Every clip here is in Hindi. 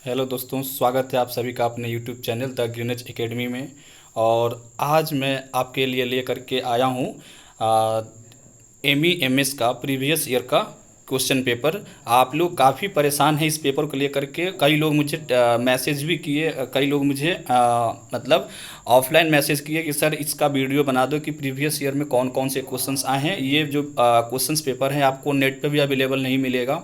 हेलो दोस्तों, स्वागत है आप सभी का अपने यूट्यूब चैनल द ग्रीनेज एकेडमी में। और आज मैं आपके लिए लेकर के आया हूँ एमई एमएस का प्रीवियस ईयर का क्वेश्चन पेपर। आप लोग काफ़ी परेशान हैं इस पेपर को लेकर के। कई लोग मुझे मैसेज भी किए, कई लोग मुझे मतलब ऑफलाइन मैसेज किए कि सर इसका वीडियो बना दो कि प्रीवियस ईयर में कौन कौन से क्वेश्चंस आए हैं। ये जो क्वेश्चंस पेपर है आपको नेट पे भी अवेलेबल नहीं मिलेगा,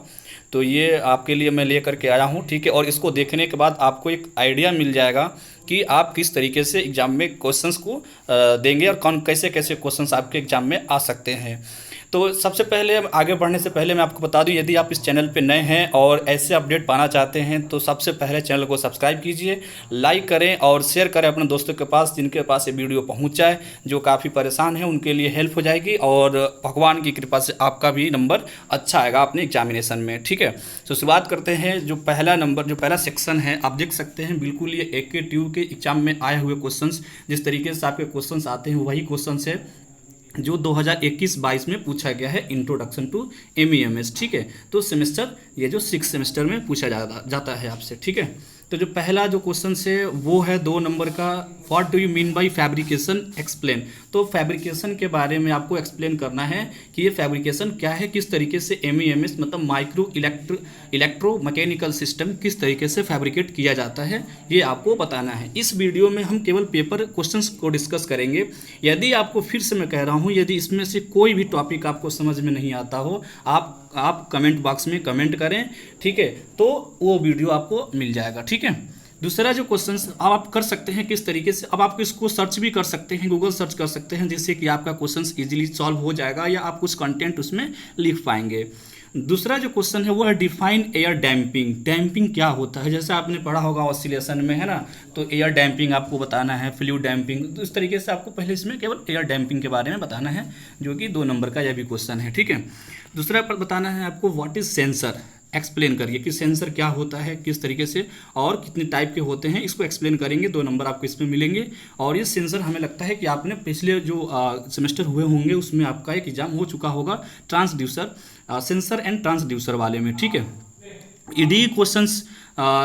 तो ये आपके लिए मैं ले करके आया हूँ, ठीक है। और इसको देखने के बाद आपको एक आइडिया मिल जाएगा कि आप किस तरीके से एग्ज़ाम में क्वेश्चंस को देंगे और कौन कैसे कैसे क्वेश्चंस आपके एग्ज़ाम में आ सकते हैं। तो सबसे पहले आगे बढ़ने से पहले मैं आपको बता दूं, यदि आप इस चैनल पे नए हैं और ऐसे अपडेट पाना चाहते हैं तो सबसे पहले चैनल को सब्सक्राइब कीजिए, लाइक करें और शेयर करें अपने दोस्तों के पास जिनके पास ये वीडियो पहुंच जाए, जो काफ़ी परेशान हैं उनके लिए हेल्प हो जाएगी और भगवान की कृपा से आपका भी नंबर अच्छा आएगा अपने एग्जामिनेशन में, ठीक है। तो शुरुआत करते हैं। जो पहला सेक्शन है, आप देख सकते हैं बिल्कुल ये एके ट्यू के एग्जाम में आए हुए क्वेश्चंस, जिस तरीके से आपके क्वेश्चंस आते हैं वही क्वेश्चंस है जो 2021-22 में पूछा गया है, इंट्रोडक्शन टू एमईएमएस, ठीक है। तो सेमेस्टर ये जो 6 सेमेस्टर में पूछा जाता है आपसे, ठीक है। तो जो पहला जो क्वेश्चन है वो है 2 नंबर का, what do you mean by fabrication, explain. तो फैब्रिकेशन के बारे में आपको एक्सप्लेन करना है कि ये फैब्रिकेशन क्या है, किस तरीके से एमईएमएस मतलब माइक्रो इलेक्ट्रो मैकेनिकल सिस्टम किस तरीके से फैब्रिकेट किया जाता है, ये आपको बताना है। इस वीडियो में हम केवल पेपर क्वेश्चंस को डिस्कस करेंगे। यदि आपको फिर से मैं कह रहा हूँ, यदि इसमें से कोई भी टॉपिक आपको समझ में नहीं आता हो, आप कमेंट बॉक्स में कमेंट करें, ठीक है, तो वो वीडियो आपको मिल जाएगा, ठीक है। दूसरा जो क्वेश्चन अब आप कर सकते हैं किस तरीके से, अब आप इसको सर्च भी कर सकते हैं, गूगल सर्च कर सकते हैं, जिससे कि आपका क्वेश्चन इजीली सॉल्व हो जाएगा या आप कुछ कंटेंट उसमें लिख पाएंगे। दूसरा जो क्वेश्चन है वो है डिफाइन एयर डैम्पिंग। डैम्पिंग क्या होता है, जैसे आपने पढ़ा होगा ऑसिलेशन में, है ना। तो एयर डैम्पिंग आपको बताना है, फ्लूइड डैम्पिंग, तो इस तरीके से आपको पहले इसमें केवल एयर डैम्पिंग के बारे में बताना है, जो कि 2 नंबर का यह भी क्वेश्चन है, ठीक है। दूसरा पर बताना है आपको व्हाट इज सेंसर, एक्सप्लेन करिए कि सेंसर क्या होता है, किस तरीके से और कितने टाइप के होते हैं, इसको एक्सप्लेन करेंगे। 2 नंबर आपको इसमें मिलेंगे। और ये सेंसर हमें लगता है कि आपने पिछले जो सेमेस्टर हुए होंगे उसमें आपका एक एग्जाम हो चुका होगा ट्रांसड्यूसर, सेंसर एंड ट्रांसड्यूसर वाले में, ठीक है। ईडी क्वेश्चंस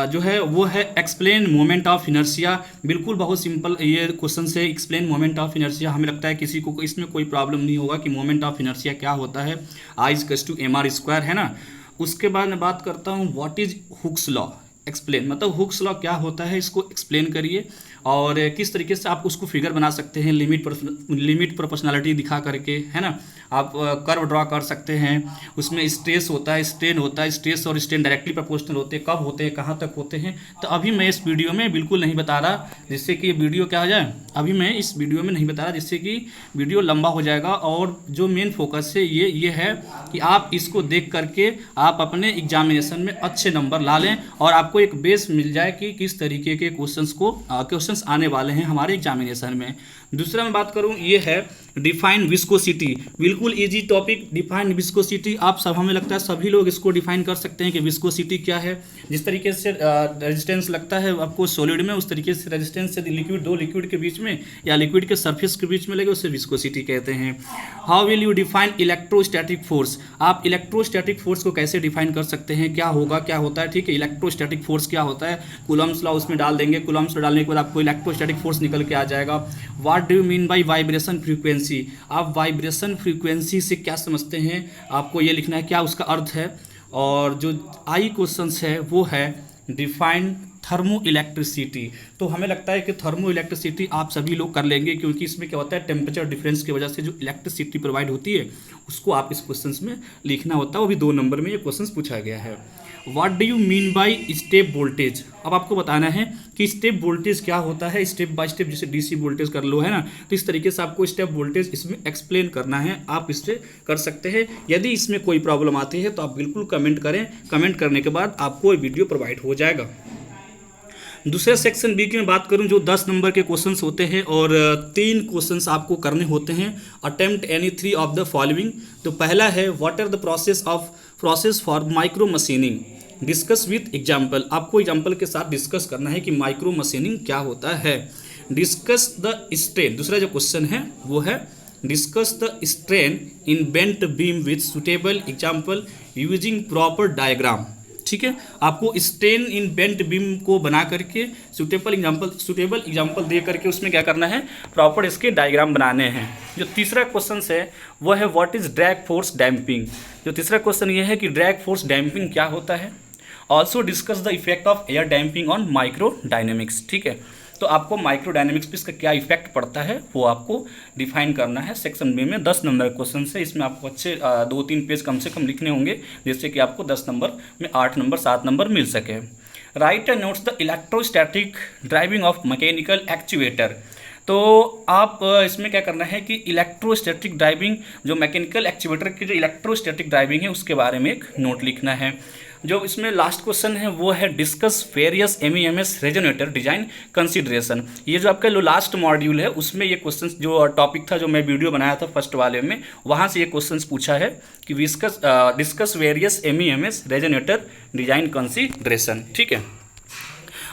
जो है वो है एक्सप्लेन मोमेंट ऑफ इनर्शिया। बिल्कुल बहुत सिंपल ये क्वेश्चन है, एक्सप्लेन मोमेंट ऑफ इनर्शिया। हमें लगता है किसी को इसमें कोई प्रॉब्लम नहीं होगा कि मोमेंट ऑफ इनर्शिया क्या होता है, I=mr², है ना। उसके बाद मैं बात करता हूँ what is Hooke's law, explain मतलब हुक्स लॉ क्या होता है, इसको एक्सप्लेन करिए और किस तरीके से आप उसको फिगर बना सकते हैं, लिमिट प्रोपोर्शनलिटी दिखा करके, है ना। आप कर्व ड्रॉ कर सकते हैं, उसमें स्ट्रेस होता है, स्ट्रेन होता है, स्ट्रेस और स्ट्रेन डायरेक्टली प्रोपोर्शनल होते हैं, कब होते हैं, कहाँ तक होते हैं। तो अभी मैं इस वीडियो में बिल्कुल नहीं बता रहा, जिससे कि वीडियो क्या हो जाए, अभी मैं इस वीडियो में नहीं बता रहा जिससे कि वीडियो लंबा हो जाएगा। और जो मेन फोकस है ये है कि आप इसको देख करके आप अपने एग्जामिनेशन में अच्छे नंबर ला लें और आपको एक बेस मिल जाए कि किस तरीके के क्वेश्चंस आने वाले हैं हमारे एग्जामिनेशन में। दूसरा मैं बात करूं, ये है डिफाइन विस्कोसिटी। बिल्कुल इजी टॉपिक, डिफाइन विस्कोसिटी। आप सब, हमें लगता है सभी लोग इसको डिफाइन कर सकते हैं कि विस्कोसिटी क्या है। जिस तरीके से रेजिस्टेंस लगता है आपको सॉलिड में, उस तरीके से रेजिस्टेंस से दो लिक्विड के बीच में या लिक्विड के सरफेस के बीच में लगे, उसे विस्कोसिटी कहते हैं। How will you define electrostatic force. आप इलेक्ट्रोस्टैटिक फोर्स को कैसे डिफाइन कर सकते हैं, क्या होता है, ठीक है। इलेक्ट्रोस्टैटिक फोर्स क्या होता है, कूलम्स लॉ उसमें डाल देंगे, कूलम्स लॉ डालने के बाद आपको इलेक्ट्रोस्टैटिक फोर्स निकल के आ जाएगा। What do you mean by vibration frequency. आप वाइब्रेशन फ्रीक्वेंसी से क्या समझते हैं, आपको ये लिखना है क्या उसका अर्थ है। और जो आई क्वेश्चन है वो है डिफाइन थर्मो इलेक्ट्रिसिटी। तो हमें लगता है कि थर्मो इलेक्ट्रिसिटी आप सभी लोग कर लेंगे, क्योंकि इसमें क्या होता है, टेम्परेचर डिफरेंस की वजह से जो इलेक्ट्रिसिटी प्रोवाइड होती है उसको आप इस क्वेश्चन में लिखना होता है। वो भी 2 नंबर में ये क्वेश्चन पूछा गया है। What do you mean by step voltage. अब आपको बताना है कि स्टेप वोल्टेज क्या होता है, स्टेप बाय स्टेप, जैसे डीसी वोल्टेज कर लो, है ना। तो इस तरीके से आपको स्टेप वोल्टेज इसमें एक्सप्लेन करना है, आप इससे कर सकते हैं। यदि इसमें कोई प्रॉब्लम आती है तो आप बिल्कुल कमेंट करें, कमेंट करने के बाद आपको वीडियो प्रोवाइड हो जाएगा। दूसरे सेक्शन बी की मैं बात करूं, जो 10 नंबर के क्वेश्चंस होते हैं और 3 क्वेश्चंस आपको करने होते हैं। Attempt any 3 of the following. तो पहला है what are the process for micro machining, discuss with example. आपको एग्जाम्पल के साथ डिस्कस करना है कि माइक्रो मशीनिंग क्या होता है। Discuss the strain. दूसरा जो क्वेश्चन है वो है discuss the strain in bent beam width suitable example using proper diagram, ठीक है, आपको स्टेन इन बेंट बीम को बना करके सूटेबल एग्जाम्पल दे करके उसमें क्या करना है, प्रॉपर इसके डायग्राम बनाने हैं। जो तीसरा क्वेश्चन है वो है what is drag force damping. जो तीसरा क्वेश्चन ये है कि ड्रैग फोर्स डैम्पिंग क्या होता है। Also discuss the effect of air damping on micro dynamics. ठीक है, तो आपको माइक्रो डायनेमिक्स पे इसका क्या इफेक्ट पड़ता है वो आपको डिफाइन करना है। सेक्शन बी में 10 नंबर क्वेश्चन है, इसमें आपको अच्छे 2-3 पेज कम से कम लिखने होंगे, जिससे कि आपको 10 नंबर में 8 नंबर 7 नंबर मिल सके। Right and notes the electrostatic driving of mechanical actuator. तो आप इसमें क्या करना है कि इलेक्ट्रोस्टैटिक ड्राइविंग, जो मैकेनिकल एक्चुएटर की जो इलेक्ट्रोस्टैटिक ड्राइविंग है उसके बारे में एक नोट लिखना है। जो इसमें लास्ट क्वेश्चन है वो है discuss various MEMS resonator design consideration. ये जो आपका लास्ट मॉड्यूल है उसमें ये क्वेश्चन जो टॉपिक था, जो मैं वीडियो बनाया था फर्स्ट वाले में, वहाँ से ये क्वेश्चन पूछा है कि discuss various MEMS resonator design consideration. ठीक है,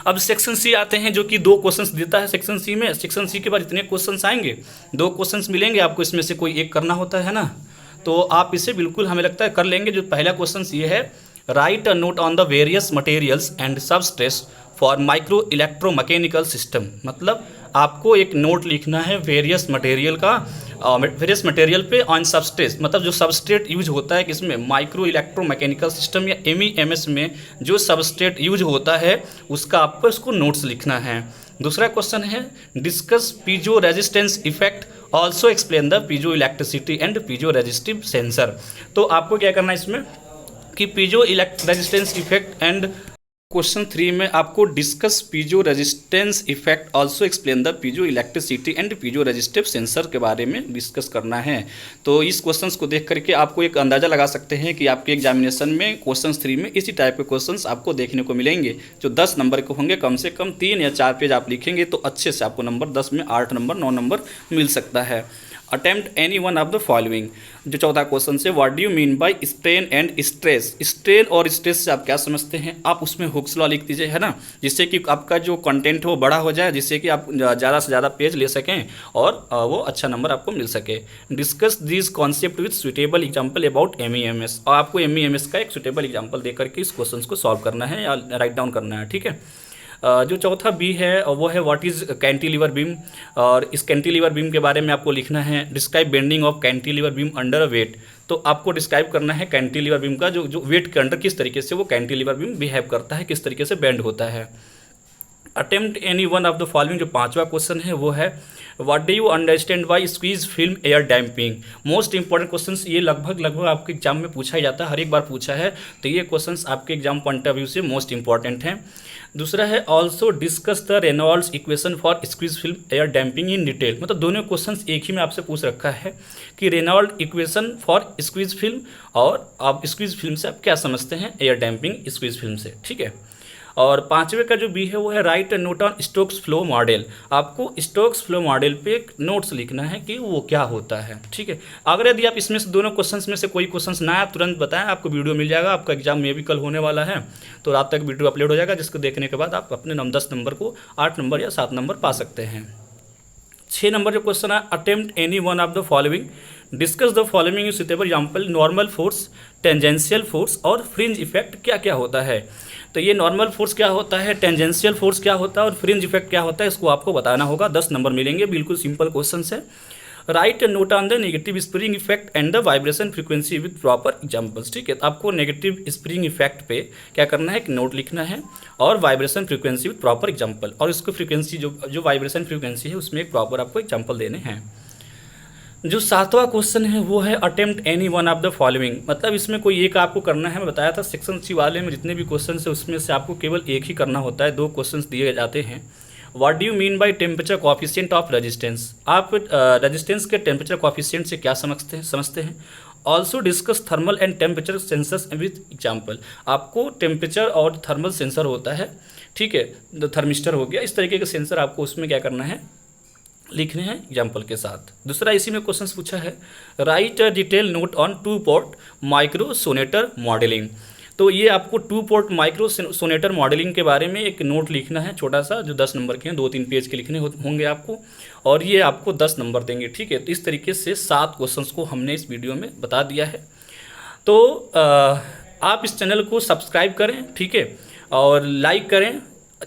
अब सेक्शन सी आते हैं, जो कि 2 क्वेश्चंस देता है सेक्शन सी में। सेक्शन सी के बाद इतने क्वेश्चंस आएंगे, 2 क्वेश्चंस मिलेंगे आपको, इसमें से कोई एक करना होता है ना, तो आप इसे बिल्कुल हमें लगता है कर लेंगे। जो पहला क्वेश्चन ये है, write a note on the various materials and substrates for micro electromechanical system. मतलब आपको एक नोट लिखना है वेरियस मटेरियल का, वेरियस मटेरियल पे ऑन सबस्ट्रेट, मतलब जो सबस्ट्रेट यूज होता है किसमें, माइक्रो इलेक्ट्रोमैकेनिकल सिस्टम या एमईएमएस में जो सबस्ट्रेट यूज होता है उसका आपको इसको नोट्स लिखना है। दूसरा क्वेश्चन है discuss piezo resistance effect, also explain the piezo electricity and piezo resistive sensor. तो आपको क्या करना है इसमें कि piezo resistance effect and question 3 में आपको discuss piezo resistance effect, also explain the piezo electricity and piezo resistive sensor के बारे में डिस्कस करना है। तो इस क्वेश्चंस को देख करके आपको एक अंदाज़ा लगा सकते हैं कि आपके एग्जामिनेशन में क्वेश्चन 3 में इसी टाइप के क्वेश्चंस आपको देखने को मिलेंगे, जो 10 नंबर के होंगे। कम से कम 3 या 4 पेज आप लिखेंगे तो अच्छे से आपको नंबर 10 में 8 नंबर 9 नंबर मिल सकता है। Attempt any one of the following. जो चौथा क्वेश्चन से what do you mean by strain and stress. Strain और स्ट्रेस से आप क्या समझते हैं, आप उसमें हुक्स लॉ लिख दीजिए, है ना, जिससे कि आपका जो कंटेंट है वो बड़ा हो जाए, जिससे कि आप ज़्यादा से ज़्यादा पेज ले सकें और वो अच्छा नंबर आपको मिल सके। Discuss this concept with suitable example about MEMS. और आपको एमईएमएस का एक सुटेबल एग्जाम्पल दे करके इस क्वेश्चन को सॉल्व करना है या राइट डाउन करना है। ठीक है, जो चौथा बी है वो है व्हाट इज़ कैंटिलीवर बीम, और इस कैंटिलीवर बीम के बारे में आपको लिखना है describe bending of cantilever beam under a weight. तो आपको डिस्क्राइब करना है कैंटिलीवर बीम का जो वेट के अंडर किस तरीके से वो कैंटिलीवर बीम बिहेव करता है, किस तरीके से बेंड होता है। Attempt any one of the following. जो 5वां क्वेश्चन है वो है what do you understand by squeeze film air damping. Most important question ये लगभग आपके एग्जाम में पूछा ही जाता है, हर एक बार पूछा है, तो ये क्वेश्चन आपके एग्जाम पॉइंट ऑफ व्यू से मोस्ट इंपॉर्टेंट हैं। दूसरा है also discuss the Reynolds equation for squeeze film air damping in detail. मतलब दोनों क्वेश्चन एक ही में आपसे पूछ रखा है कि Reynold equation for squeeze film, और आप स्क्वीज फिल्म से आप क्या समझते हैं एयर डैम्पिंग स्क्वीज फिल्म से। ठीक है, और 5वें का जो बी है वो है right note on Stokes flow model. आपको स्टोक्स फ्लो मॉडल पे एक नोट्स लिखना है कि वो क्या होता है। ठीक है, अगर यदि आप इसमें से दोनों क्वेश्चंस में से कोई क्वेश्चंस ना आए तुरंत बताएं, आपको वीडियो मिल जाएगा, आपका एग्जाम में भी कल होने वाला है, तो रात तक वीडियो अपलोड हो जाएगा, जिसको देखने के बाद आप अपने 10 नंबर को 8 नंबर या 7 नंबर पा सकते हैं। 6 नंबर जो क्वेश्चन है attempt any one of the following. Discuss the following suitable example normal force, tangential force और फ्रिंज इफेक्ट क्या क्या होता है। तो ये नॉर्मल फोर्स क्या होता है, टेंजेंशियल फोर्स क्या होता है और फ्रिंज इफेक्ट क्या होता है, इसको आपको बताना होगा। 10 नंबर मिलेंगे, बिल्कुल सिंपल क्वेश्चन है। Right note on the negative spring effect and the vibration frequency with proper examples. ठीक है, तो आपको नेगेटिव स्प्रिंग इफेक्ट पे क्या करना है, एक नोट लिखना है, और vibration frequency with proper example, और इसको फ्रीक्वेंसी जो वाइब्रेशन फ्रीक्वेंसी है उसमें एक प्रॉपर आपको एग्जाम्पल देने हैं। जो 7वां क्वेश्चन है वो है attempt any one of the following. मतलब इसमें कोई एक आपको करना है। मैं बताया था सेक्शन सी वाले में जितने भी क्वेश्चन है उसमें से आपको केवल एक ही करना होता है, 2 क्वेश्चन दिए जाते हैं। What do you mean by temperature coefficient of resistance. आप रेजिस्टेंस के टेम्परेचर कॉफिशिएंट से क्या समझते हैं। Also discuss thermal and temperature sensors with example. आपको टेम्परेचर और थर्मल सेंसर होता है, ठीक है, थर्मिस्टर हो गया, इस तरीके के सेंसर आपको उसमें क्या करना है, लिखने हैं एग्जाम्पल के साथ। दूसरा इसी में क्वेश्चन पूछा है write a detail note on 2 port micro resonator modelling. तो ये आपको 2 पोर्ट माइक्रो सोनेटर मॉडलिंग के बारे में एक नोट लिखना है छोटा सा, जो 10 नंबर के हैं, 2-3 पेज के लिखने होंगे आपको, और ये आपको 10 नंबर देंगे। ठीक है, तो इस तरीके से 7 क्वेश्चंस को हमने इस वीडियो में बता दिया है। तो आप इस चैनल को सब्सक्राइब करें, ठीक है, और लाइक करें।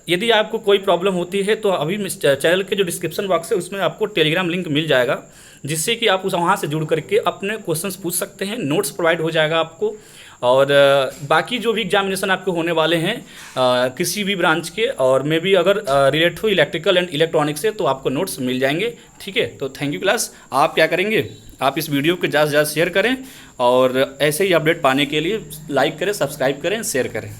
यदि आपको कोई प्रॉब्लम होती है तो अभी चैनल के जो डिस्क्रिप्शन बॉक्स है उसमें आपको टेलीग्राम लिंक मिल जाएगा, जिससे कि आप उस वहाँ से जुड़ करके अपने क्वेश्चंस पूछ सकते हैं, नोट्स प्रोवाइड हो जाएगा आपको। और बाकी जो भी एग्जामिनेशन आपके होने वाले हैं किसी भी ब्रांच के, और मे भी अगर रिलेट हो इलेक्ट्रिकल एंड इलेक्ट्रॉनिक्स से, तो आपको नोट्स मिल जाएंगे, ठीक है। तो थैंक यू क्लास। आप क्या करेंगे, आप इस वीडियो को ज़्यादा से ज़्यादा शेयर करें, और ऐसे ही अपडेट पाने के लिए लाइक करें, सब्सक्राइब करें, शेयर करें।